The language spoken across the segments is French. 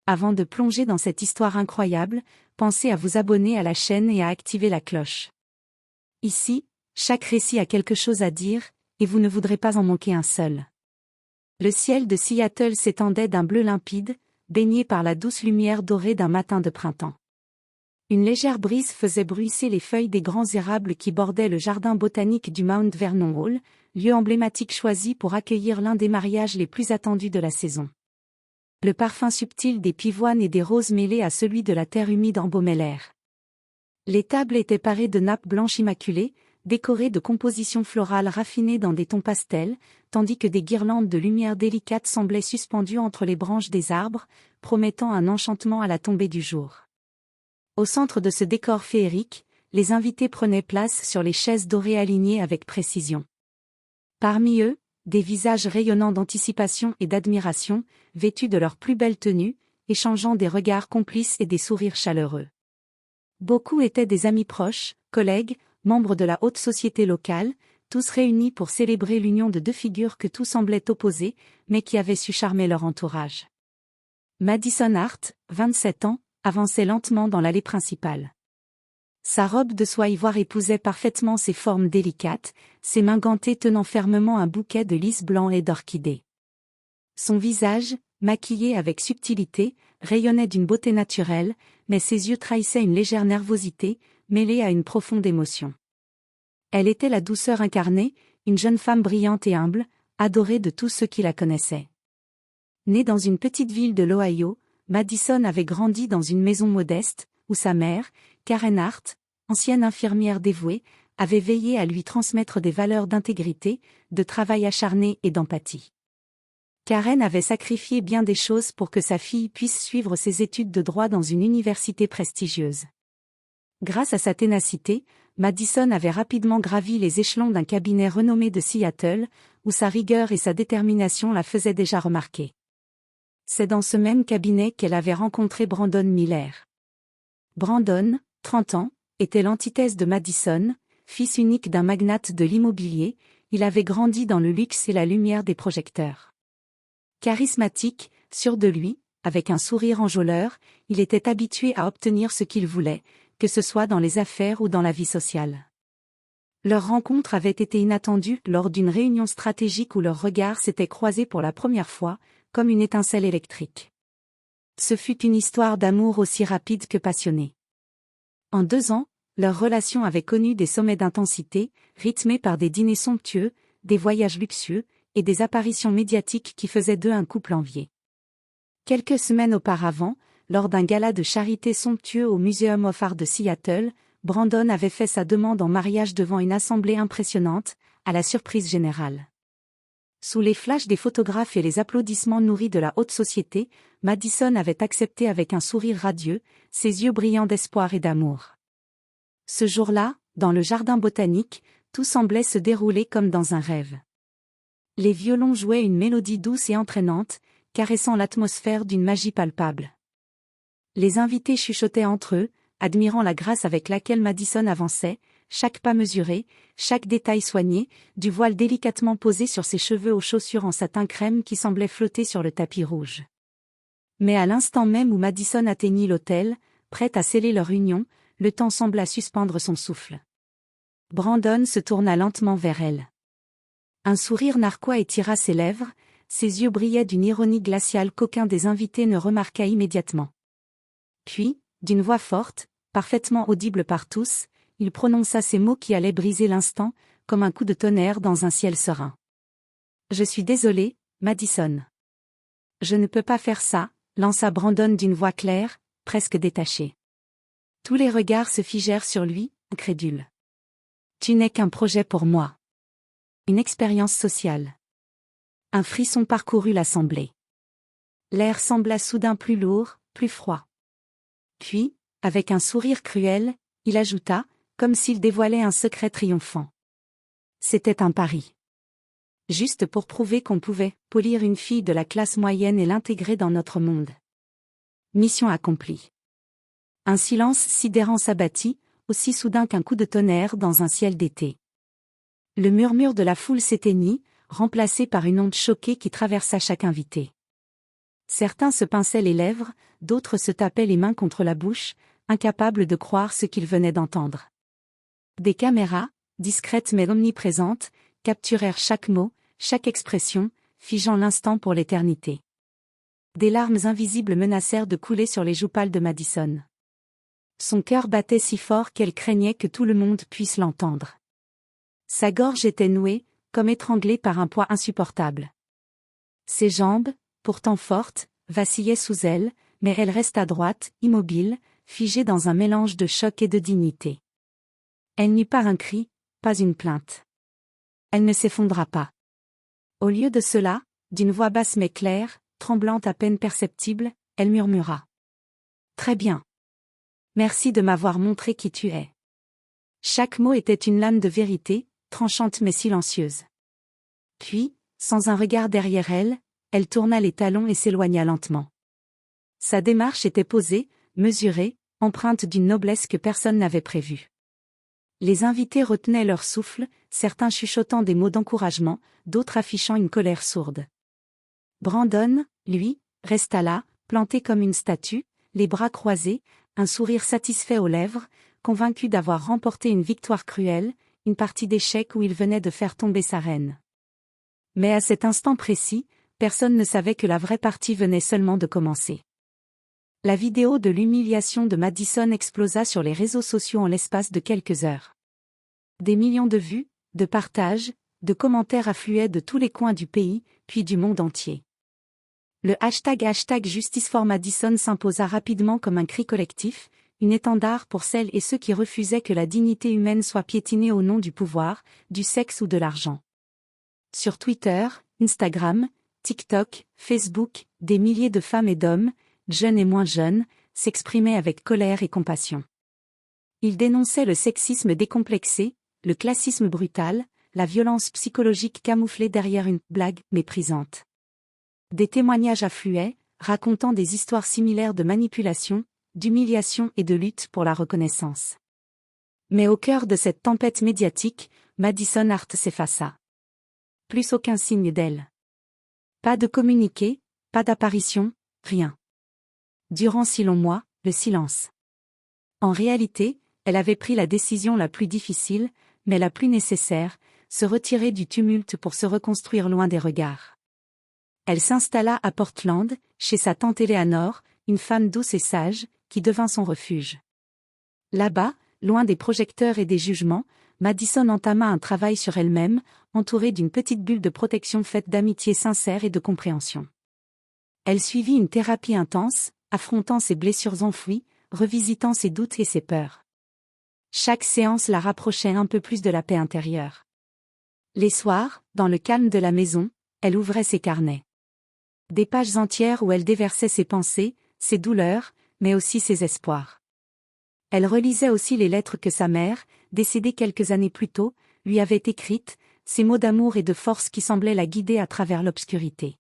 avant de plonger dans cette histoire incroyable, pensez à vous abonner à la chaîne et à activer la cloche. Ici, chaque récit a quelque chose à dire, et vous ne voudrez pas en manquer un seul. Le ciel de Seattle s'étendait d'un bleu limpide, baigné par la douce lumière dorée d'un matin de printemps. Une légère brise faisait bruisser les feuilles des grands érables qui bordaient le jardin botanique du Mount Vernon Hall, lieu emblématique choisi pour accueillir l'un des mariages les plus attendus de la saison. Le parfum subtil des pivoines et des roses mêlé à celui de la terre humide embaumait l'air. Les tables étaient parées de nappes blanches immaculées, décorées de compositions florales raffinées dans des tons pastels, tandis que des guirlandes de lumière délicates semblaient suspendues entre les branches des arbres, promettant un enchantement à la tombée du jour. Au centre de ce décor féerique, les invités prenaient place sur les chaises dorées alignées avec précision. Parmi eux, des visages rayonnants d'anticipation et d'admiration, vêtus de leurs plus belles tenues, échangeant des regards complices et des sourires chaleureux. Beaucoup étaient des amis proches, collègues, membres de la haute société locale, tous réunis pour célébrer l'union de deux figures que tout semblait opposer, mais qui avaient su charmer leur entourage. Madison Hart, 27 ans, avançait lentement dans l'allée principale. Sa robe de soie ivoire épousait parfaitement ses formes délicates, ses mains gantées tenant fermement un bouquet de lys blancs et d'orchidées. Son visage, maquillé avec subtilité, rayonnait d'une beauté naturelle, mais ses yeux trahissaient une légère nervosité, mêlée à une profonde émotion. Elle était la douceur incarnée, une jeune femme brillante et humble, adorée de tous ceux qui la connaissaient. Née dans une petite ville de l'Ohio, Madison avait grandi dans une maison modeste, où sa mère, Karen Hart, ancienne infirmière dévouée, avait veillé à lui transmettre des valeurs d'intégrité, de travail acharné et d'empathie. Karen avait sacrifié bien des choses pour que sa fille puisse suivre ses études de droit dans une université prestigieuse. Grâce à sa ténacité, Madison avait rapidement gravi les échelons d'un cabinet renommé de Seattle, où sa rigueur et sa détermination la faisaient déjà remarquer. C'est dans ce même cabinet qu'elle avait rencontré Brandon Miller. Brandon, 30 ans, était l'antithèse de Madison, fils unique d'un magnate de l'immobilier, il avait grandi dans le luxe et la lumière des projecteurs. Charismatique, sûr de lui, avec un sourire enjôleur, il était habitué à obtenir ce qu'il voulait, que ce soit dans les affaires ou dans la vie sociale. Leur rencontre avait été inattendue lors d'une réunion stratégique où leurs regards s'étaient croisés pour la première fois, comme une étincelle électrique. Ce fut une histoire d'amour aussi rapide que passionnée. En 2 ans, leur relation avait connu des sommets d'intensité, rythmés par des dîners somptueux, des voyages luxueux, et des apparitions médiatiques qui faisaient d'eux un couple envié. Quelques semaines auparavant, lors d'un gala de charité somptueux au Museum of Art de Seattle, Brandon avait fait sa demande en mariage devant une assemblée impressionnante, à la surprise générale. Sous les flashs des photographes et les applaudissements nourris de la haute société, Madison avait accepté avec un sourire radieux, ses yeux brillants d'espoir et d'amour. Ce jour-là, dans le jardin botanique, tout semblait se dérouler comme dans un rêve. Les violons jouaient une mélodie douce et entraînante, caressant l'atmosphère d'une magie palpable. Les invités chuchotaient entre eux, admirant la grâce avec laquelle Madison avançait, chaque pas mesuré, chaque détail soigné, du voile délicatement posé sur ses cheveux aux chaussures en satin crème qui semblaient flotter sur le tapis rouge. Mais à l'instant même où Madison atteignit l'autel, prête à sceller leur union, le temps sembla suspendre son souffle. Brandon se tourna lentement vers elle. Un sourire narquois étira ses lèvres, ses yeux brillaient d'une ironie glaciale qu'aucun des invités ne remarqua immédiatement. Puis, d'une voix forte, parfaitement audible par tous, il prononça ces mots qui allaient briser l'instant, comme un coup de tonnerre dans un ciel serein. « Je suis désolé, Madison. »« Je ne peux pas faire ça », lança Brandon d'une voix claire, presque détachée. Tous les regards se figèrent sur lui, incrédules. « Tu n'es qu'un projet pour moi. Une expérience sociale. » Un frisson parcourut l'assemblée. L'air sembla soudain plus lourd, plus froid. Puis, avec un sourire cruel, il ajouta, comme s'il dévoilait un secret triomphant. C'était un pari. Juste pour prouver qu'on pouvait polir une fille de la classe moyenne et l'intégrer dans notre monde. Mission accomplie. Un silence sidérant s'abattit, aussi soudain qu'un coup de tonnerre dans un ciel d'été. Le murmure de la foule s'éteignit, remplacé par une onde choquée qui traversa chaque invité. Certains se pinçaient les lèvres, d'autres se tapaient les mains contre la bouche, incapables de croire ce qu'ils venaient d'entendre. Des caméras, discrètes mais omniprésentes, capturèrent chaque mot, chaque expression, figeant l'instant pour l'éternité. Des larmes invisibles menacèrent de couler sur les joues pâles de Madison. Son cœur battait si fort qu'elle craignait que tout le monde puisse l'entendre. Sa gorge était nouée, comme étranglée par un poids insupportable. Ses jambes, pourtant fortes, vacillaient sous elle, mais elle resta droite, immobile, figée dans un mélange de choc et de dignité. Elle n'eut pas un cri, pas une plainte. Elle ne s'effondra pas. Au lieu de cela, d'une voix basse mais claire, tremblante à peine perceptible, elle murmura. « Très bien. Merci de m'avoir montré qui tu es. » Chaque mot était une lame de vérité, tranchante mais silencieuse. Puis, sans un regard derrière elle, elle tourna les talons et s'éloigna lentement. Sa démarche était posée, mesurée, empreinte d'une noblesse que personne n'avait prévue. Les invités retenaient leur souffle, certains chuchotant des mots d'encouragement, d'autres affichant une colère sourde. Brandon, lui, resta là, planté comme une statue, les bras croisés, un sourire satisfait aux lèvres, convaincu d'avoir remporté une victoire cruelle, une partie d'échecs où il venait de faire tomber sa reine. Mais à cet instant précis, personne ne savait que la vraie partie venait seulement de commencer. La vidéo de l'humiliation de Madison explosa sur les réseaux sociaux en l'espace de quelques heures. Des millions de vues, de partages, de commentaires affluaient de tous les coins du pays, puis du monde entier. Le hashtag Justice for Madison s'imposa rapidement comme un cri collectif, une étendard pour celles et ceux qui refusaient que la dignité humaine soit piétinée au nom du pouvoir, du sexe ou de l'argent. Sur Twitter, Instagram, TikTok, Facebook, des milliers de femmes et d'hommes, jeunes et moins jeunes, s'exprimaient avec colère et compassion. Ils dénonçaient le sexisme décomplexé, le classisme brutal, la violence psychologique camouflée derrière une blague méprisante. Des témoignages affluaient, racontant des histoires similaires de manipulation, d'humiliation et de lutte pour la reconnaissance. Mais au cœur de cette tempête médiatique, Madison Hart s'effaça. Plus aucun signe d'elle. Pas de communiqué, pas d'apparition, rien. Durant si longs mois, le silence. En réalité, elle avait pris la décision la plus difficile, mais la plus nécessaire, se retirer du tumulte pour se reconstruire loin des regards. Elle s'installa à Portland, chez sa tante Eleanor, une femme douce et sage, qui devint son refuge. Là-bas, loin des projecteurs et des jugements, Madison entama un travail sur elle-même, entourée d'une petite bulle de protection faite d'amitié sincère et de compréhension. Elle suivit une thérapie intense, affrontant ses blessures enfouies, revisitant ses doutes et ses peurs. Chaque séance la rapprochait un peu plus de la paix intérieure. Les soirs, dans le calme de la maison, elle ouvrait ses carnets. Des pages entières où elle déversait ses pensées, ses douleurs, mais aussi ses espoirs. Elle relisait aussi les lettres que sa mère, décédée quelques années plus tôt, lui avait écrites, ces mots d'amour et de force qui semblaient la guider à travers l'obscurité.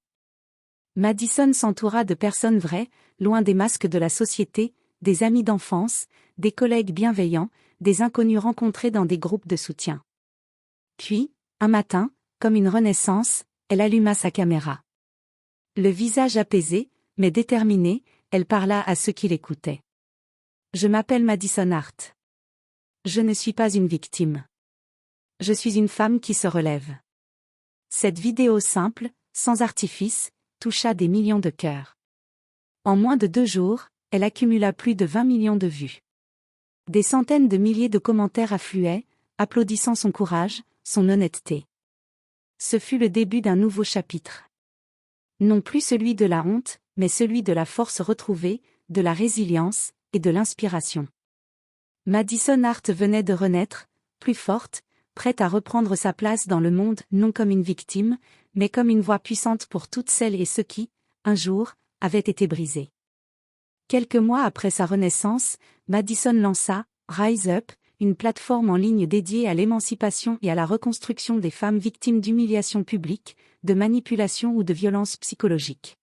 Madison s'entoura de personnes vraies, loin des masques de la société, des amis d'enfance, des collègues bienveillants, des inconnus rencontrés dans des groupes de soutien. Puis, un matin, comme une renaissance, elle alluma sa caméra. Le visage apaisé, mais déterminé, elle parla à ceux qui l'écoutaient. « Je m'appelle Madison Hart. Je ne suis pas une victime. Je suis une femme qui se relève. » Cette vidéo simple, sans artifice, toucha des millions de cœurs. En moins de 2 jours, elle accumula plus de 20 millions de vues. Des centaines de milliers de commentaires affluaient, applaudissant son courage, son honnêteté. Ce fut le début d'un nouveau chapitre. Non plus celui de la honte, mais celui de la force retrouvée, de la résilience, et de l'inspiration. Madison Hart venait de renaître, plus forte, prête à reprendre sa place dans le monde non comme une victime, mais comme une voix puissante pour toutes celles et ceux qui, un jour, avaient été brisés. Quelques mois après sa renaissance, Madison lança Rise Up, une plateforme en ligne dédiée à l'émancipation et à la reconstruction des femmes victimes d'humiliations publiques, de manipulation ou de violences psychologiques.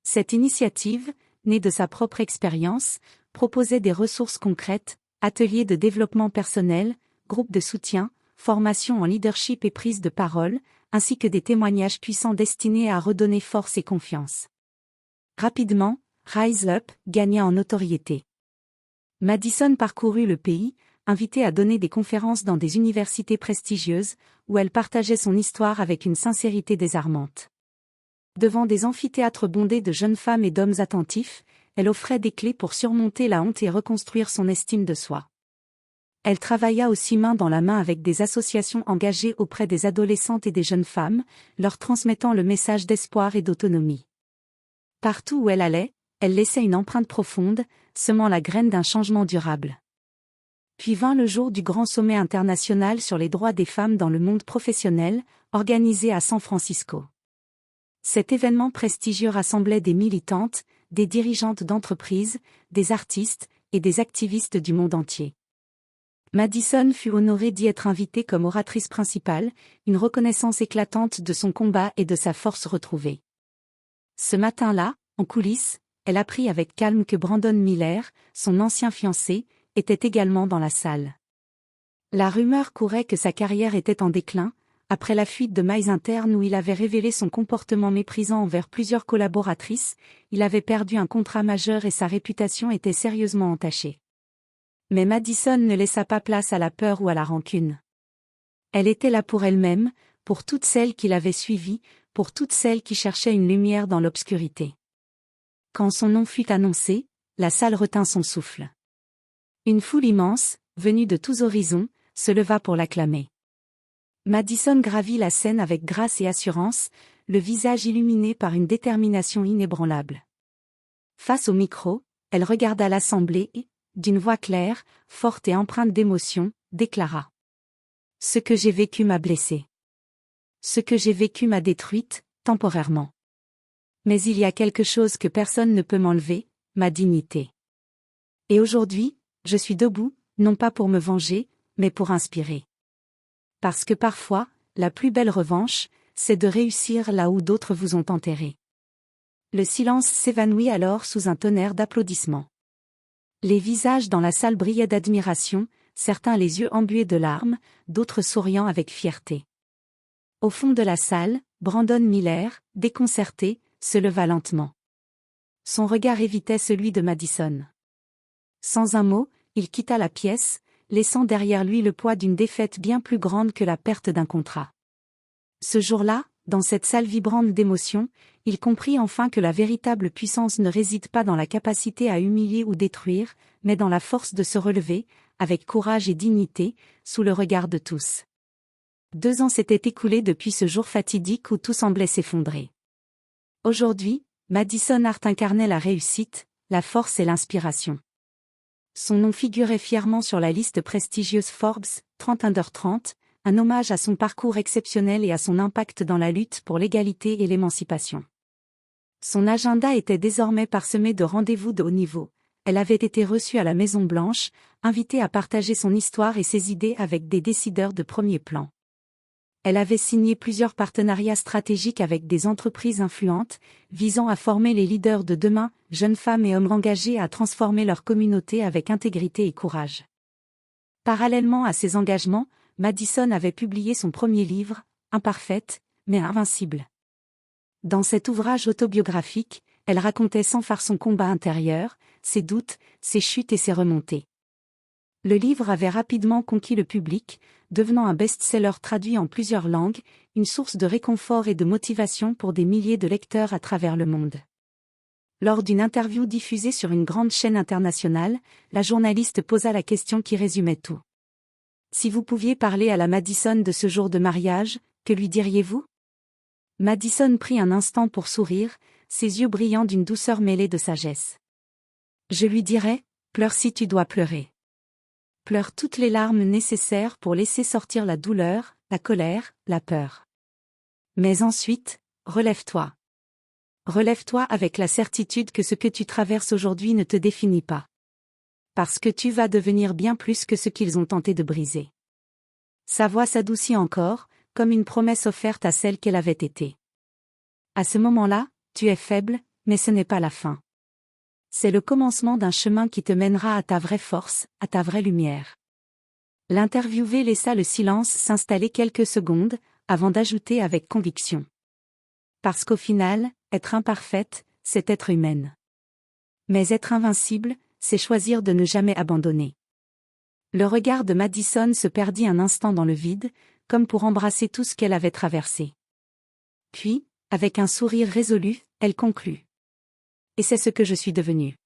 Cette initiative, née de sa propre expérience, proposait des ressources concrètes, ateliers de développement personnel, groupes de soutien, formations en leadership et prise de parole, ainsi que des témoignages puissants destinés à redonner force et confiance. Rapidement, Rise Up gagna en notoriété. Madison parcourut le pays, invitée à donner des conférences dans des universités prestigieuses, où elle partageait son histoire avec une sincérité désarmante. Devant des amphithéâtres bondés de jeunes femmes et d'hommes attentifs, elle offrait des clés pour surmonter la honte et reconstruire son estime de soi. Elle travailla aussi main dans la main avec des associations engagées auprès des adolescentes et des jeunes femmes, leur transmettant le message d'espoir et d'autonomie. Partout où elle allait, elle laissait une empreinte profonde, semant la graine d'un changement durable. Puis vint le jour du grand sommet international sur les droits des femmes dans le monde professionnel, organisé à San Francisco. Cet événement prestigieux rassemblait des militantes, des dirigeantes d'entreprises, des artistes et des activistes du monde entier. Madison fut honorée d'y être invitée comme oratrice principale, une reconnaissance éclatante de son combat et de sa force retrouvée. Ce matin-là, en coulisses, elle apprit avec calme que Brandon Miller, son ancien fiancé, était également dans la salle. La rumeur courait que sa carrière était en déclin, après la fuite de mailles internes où il avait révélé son comportement méprisant envers plusieurs collaboratrices, il avait perdu un contrat majeur et sa réputation était sérieusement entachée. Mais Madison ne laissa pas place à la peur ou à la rancune. Elle était là pour elle-même, pour toutes celles qui l'avaient suivie, pour toutes celles qui cherchaient une lumière dans l'obscurité. Quand son nom fut annoncé, la salle retint son souffle. Une foule immense, venue de tous horizons, se leva pour l'acclamer. Madison gravit la scène avec grâce et assurance, le visage illuminé par une détermination inébranlable. Face au micro, elle regarda l'assemblée et, d'une voix claire, forte et empreinte d'émotion, déclara. « Ce que j'ai vécu m'a blessée. Ce que j'ai vécu m'a détruite, temporairement. Mais il y a quelque chose que personne ne peut m'enlever, ma dignité. Et aujourd'hui, je suis debout, non pas pour me venger, mais pour inspirer. Parce que parfois, la plus belle revanche, c'est de réussir là où d'autres vous ont enterré. » Le silence s'évanouit alors sous un tonnerre d'applaudissements. Les visages dans la salle brillaient d'admiration, certains les yeux embués de larmes, d'autres souriant avec fierté. Au fond de la salle, Brandon Miller, déconcerté, se leva lentement. Son regard évitait celui de Madison. Sans un mot, il quitta la pièce, laissant derrière lui le poids d'une défaite bien plus grande que la perte d'un contrat. Ce jour-là, dans cette salle vibrante d'émotions, il comprit enfin que la véritable puissance ne réside pas dans la capacité à humilier ou détruire, mais dans la force de se relever, avec courage et dignité, sous le regard de tous. 2 ans s'étaient écoulés depuis ce jour fatidique où tout semblait s'effondrer. Aujourd'hui, Madison Hart incarnait la réussite, la force et l'inspiration. Son nom figurait fièrement sur la liste prestigieuse Forbes 30 Under 30, un hommage à son parcours exceptionnel et à son impact dans la lutte pour l'égalité et l'émancipation. Son agenda était désormais parsemé de rendez-vous de haut niveau. Elle avait été reçue à la Maison-Blanche, invitée à partager son histoire et ses idées avec des décideurs de premier plan. Elle avait signé plusieurs partenariats stratégiques avec des entreprises influentes, visant à former les leaders de demain, jeunes femmes et hommes engagés à transformer leur communauté avec intégrité et courage. Parallèlement à ces engagements, Madison avait publié son premier livre, Imparfaite, mais invincible. Dans cet ouvrage autobiographique, elle racontait sans phare son combat intérieur, ses doutes, ses chutes et ses remontées. Le livre avait rapidement conquis le public, devenant un best-seller traduit en plusieurs langues, une source de réconfort et de motivation pour des milliers de lecteurs à travers le monde. Lors d'une interview diffusée sur une grande chaîne internationale, la journaliste posa la question qui résumait tout. Si vous pouviez parler à la Madison de ce jour de mariage, que lui diriez-vous ? Madison prit un instant pour sourire, ses yeux brillants d'une douceur mêlée de sagesse. Je lui dirais, pleure si tu dois pleurer. Pleure toutes les larmes nécessaires pour laisser sortir la douleur, la colère, la peur. Mais ensuite, relève-toi. Relève-toi avec la certitude que ce que tu traverses aujourd'hui ne te définit pas. Parce que tu vas devenir bien plus que ce qu'ils ont tenté de briser. Sa voix s'adoucit encore, comme une promesse offerte à celle qu'elle avait été. À ce moment-là, tu es faible, mais ce n'est pas la fin. C'est le commencement d'un chemin qui te mènera à ta vraie force, à ta vraie lumière. L'interviewé laissa le silence s'installer quelques secondes, avant d'ajouter avec conviction. Parce qu'au final, être imparfaite, c'est être humaine. Mais être invincible, c'est choisir de ne jamais abandonner. Le regard de Madison se perdit un instant dans le vide, comme pour embrasser tout ce qu'elle avait traversé. Puis, avec un sourire résolu, elle conclut. Et c'est ce que je suis devenue.